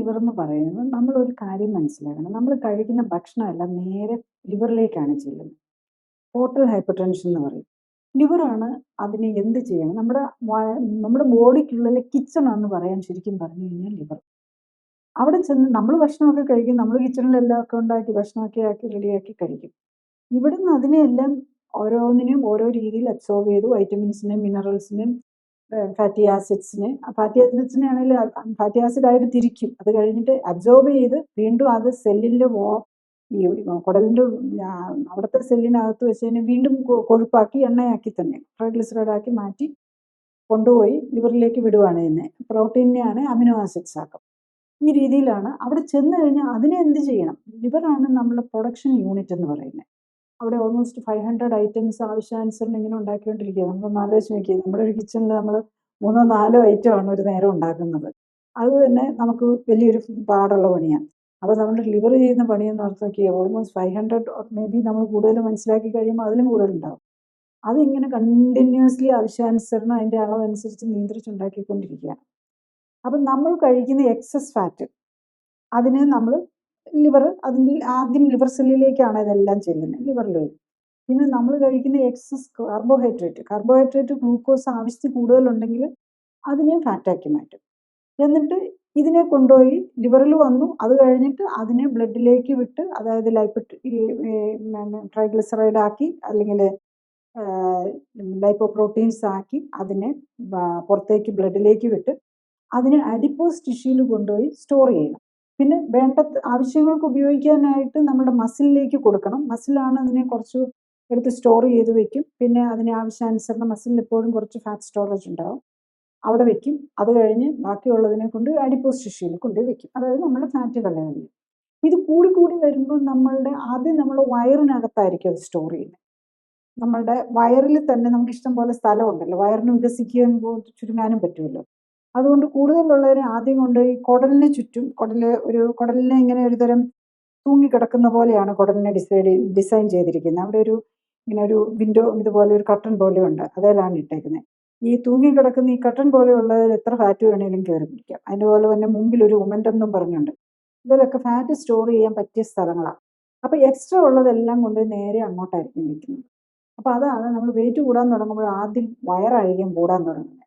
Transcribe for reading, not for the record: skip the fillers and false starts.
Liver എന്ന് പറയുന്നത് നമ്മളൊരു കാര്യം മനസ്സിലാക്കണം. നമ്മൾ കഴിക്കുന്ന ഭക്ഷണമെല്ലാം നേരെ ലിവറിലേക്കാണ് ചെല്ലുന്നത്. പോർട്ടൽ ഹൈപ്പർ ടെൻഷൻ എന്ന് പറയും. ലിവറാണ് അതിനെ എന്ത് ചെയ്യണം, നമ്മുടെ ബോഡിക്കുള്ളിൽ കിച്ചണാന്ന് പറയാൻ ശരിക്കും പറഞ്ഞു കഴിഞ്ഞാൽ ലിവർ. അവിടെ ചെന്ന് നമ്മൾ ഭക്ഷണമൊക്കെ കഴിക്കും, നമ്മൾ കിച്ചണിലെല്ലാം ഒക്കെ ഉണ്ടാക്കി ഭക്ഷണമൊക്കെ ആക്കി റെഡിയാക്കി കഴിക്കും. ഇവിടുന്ന് അതിനെയെല്ലാം ഓരോന്നിനെയും ഓരോ രീതിയിൽ അബ്സോർബ് ചെയ്ത് വൈറ്റമിൻസിനെയും മിനറൽസിനെയും ഫാറ്റി ആസിഡ്സിനെ ആണെങ്കിൽ ഫാറ്റി ആസിഡായിട്ട് തിരിക്കും. അത് കഴിഞ്ഞിട്ട് അബ്സോർബ് ചെയ്ത് വീണ്ടും അത് സെല്ലിൻ്റെ ഈ കുടലിൻ്റെ അവിടുത്തെ സെല്ലിനകത്ത് വെച്ച് കഴിഞ്ഞാൽ വീണ്ടും കൊഴുപ്പാക്കി എണ്ണയാക്കി തന്നെ ട്രൈഗ്ലിസറൈഡാക്കി മാറ്റി കൊണ്ടുപോയി ലിവറിലേക്ക് വിടുവാണ് ചെയ്യുന്നത്. പ്രോട്ടീനെയാണ് അമിനോ ആസിഡ്സ് ആക്കും. ഈ രീതിയിലാണ് അവിടെ ചെന്ന് കഴിഞ്ഞാൽ അതിനെ എന്ത് ചെയ്യണം. ലിവറാണ് നമ്മുടെ പ്രൊഡക്ഷൻ യൂണിറ്റ് എന്ന് പറയുന്നത്. അവിടെ ഓൾമോസ്റ്റ് 500 ഐറ്റംസ് ആവശ്യാനുസരണം ഇങ്ങനെ ഉണ്ടാക്കിക്കൊണ്ടിരിക്കുക. നമ്മളൊന്ന് ആലോചിച്ച് നോക്കിയേ, നമ്മുടെ ഒരു കിച്ചണിൽ നമ്മൾ 3-4 ഐറ്റമാണ് ഒരു നേരം ഉണ്ടാക്കുന്നത്. അത് തന്നെ നമുക്ക് വലിയൊരു പാടുള്ള പണിയാണ്. അപ്പോൾ നമ്മുടെ ലിവർ ചെയ്യുന്ന പണിയെന്ന് ഓർത്ത് നോക്കിയാൽ ഓൾമോസ്റ്റ് 500 മേ ബി നമ്മൾ കൂടുതൽ മനസ്സിലാക്കി കഴിയുമ്പോൾ അതിലും കൂടുതലുണ്ടാവും. അതിങ്ങനെ കണ്ടിന്യൂസ്ലി ആവശ്യാനുസരണം അതിൻ്റെ അളവനുസരിച്ച് നിയന്ത്രിച്ചുണ്ടാക്കിക്കൊണ്ടിരിക്കുകയാണ്. അപ്പം നമ്മൾ കഴിക്കുന്ന എക്സസ് ഫാറ്റ് അതിന് നമ്മൾ ലിവർ അതിൻ്റെ ആദ്യം ലിവർ സെല്ലിലേക്കാണ് ഇതെല്ലാം ചെല്ലുന്നത്, ലിവറിൽ വരും. പിന്നെ നമ്മൾ കഴിക്കുന്ന എക്സസ് കാർബോഹൈഡ്രേറ്റ് ഗ്ലൂക്കോസ് ആവശ്യത്തിൽ കൂടുതലുണ്ടെങ്കിൽ അതിനെ ഫാറ്റാക്കി മാറ്റും. എന്നിട്ട് ഇതിനെ കൊണ്ടുപോയി ലിവറിൽ വന്നു, അത് കഴിഞ്ഞിട്ട് അതിനെ ബ്ലഡിലേക്ക് വിട്ട്, അതായത് ട്രൈഗ്ലിസറൈഡ് ആക്കി അല്ലെങ്കിൽ ലൈപ്പോപ്രോട്ടീൻസ് ആക്കി അതിനെ പുറത്തേക്ക് ബ്ലഡിലേക്ക് വിട്ട് അതിനെ അഡിപ്പോസ് ടിഷ്യൂവിൽ കൊണ്ടുപോയി സ്റ്റോർ ചെയ്യണം. പിന്നെ വേണ്ട ആവശ്യങ്ങൾക്ക് ഉപയോഗിക്കാനായിട്ട് നമ്മുടെ മസിലിലേക്ക് കൊടുക്കണം. മസിലാണ് അതിനെ കുറച്ച് എടുത്ത് സ്റ്റോർ ചെയ്ത് വെക്കും. പിന്നെ അതിന് ആവശ്യാനുസരണം മസിലിൽ എപ്പോഴും കുറച്ച് ഫാറ്റ് സ്റ്റോറേജ് ഉണ്ടാവും, അവിടെ വെക്കും. അത് കഴിഞ്ഞ് ബാക്കിയുള്ളതിനെ കൊണ്ട് അഡിപ്പോസ് ടിഷ്യൂവിൽ കൊണ്ടുപോയി വെക്കും, അതായത് നമ്മുടെ ഫാറ്റ് കളയുന്നത്. ഇത് കൂടി വരുമ്പോൾ ആദ്യം നമ്മൾ വയറിനകത്തായിരിക്കും അത് സ്റ്റോർ ചെയ്യുന്നത്. നമ്മളുടെ വയറിൽ തന്നെ നമുക്ക് ഇഷ്ടം പോലെ സ്ഥലമുണ്ടല്ലോ, വയറിന് വികസിക്കാൻ ചുരുങ്ങാനും പറ്റുമല്ലോ. അതുകൊണ്ട് കൂടുതലുള്ളവരെ ആദ്യം കൊണ്ട് ഈ കുടലിന് ചുറ്റും, കുടലിനെ ഇങ്ങനെ ഒരു തരം തൂങ്ങിക്കിടക്കുന്ന പോലെയാണ് കുടലിനെ ഡിസൈൻ ചെയ്തിരിക്കുന്നത്. അവിടെ ഇങ്ങനെ ഒരു വിൻഡോ ഇതുപോലെ ഒരു കർട്ടൻ പോലെ ഉണ്ട്, അതിലാണ് ഇട്ടേക്കുന്നത്. ഈ തൂങ്ങിക്കിടക്കുന്ന ഈ കർട്ടൻ പോലെയുള്ളതിൽ എത്ര ഫാറ്റ് വേണമെങ്കിലും കയറി പിടിക്കാം. അതുപോലെ തന്നെ മുമ്പിൽ ഒരു ഉമൻ്റം എന്നും പറഞ്ഞുണ്ട്. ഇതിലൊക്കെ ഫാറ്റ് സ്റ്റോർ ചെയ്യാൻ പറ്റിയ സ്ഥലങ്ങളാണ്. അപ്പോൾ എക്സ്ട്രാ ഉള്ളതെല്ലാം കൊണ്ട് നേരെ അങ്ങോട്ടായിരിക്കും വയ്ക്കുന്നത്. അപ്പോൾ അതാണ് നമ്മൾ വെയിറ്റ് കൂടാൻ തുടങ്ങുമ്പോൾ ആദ്യം വയറായിരിക്കും കൂടാൻ തുടങ്ങുന്നത്.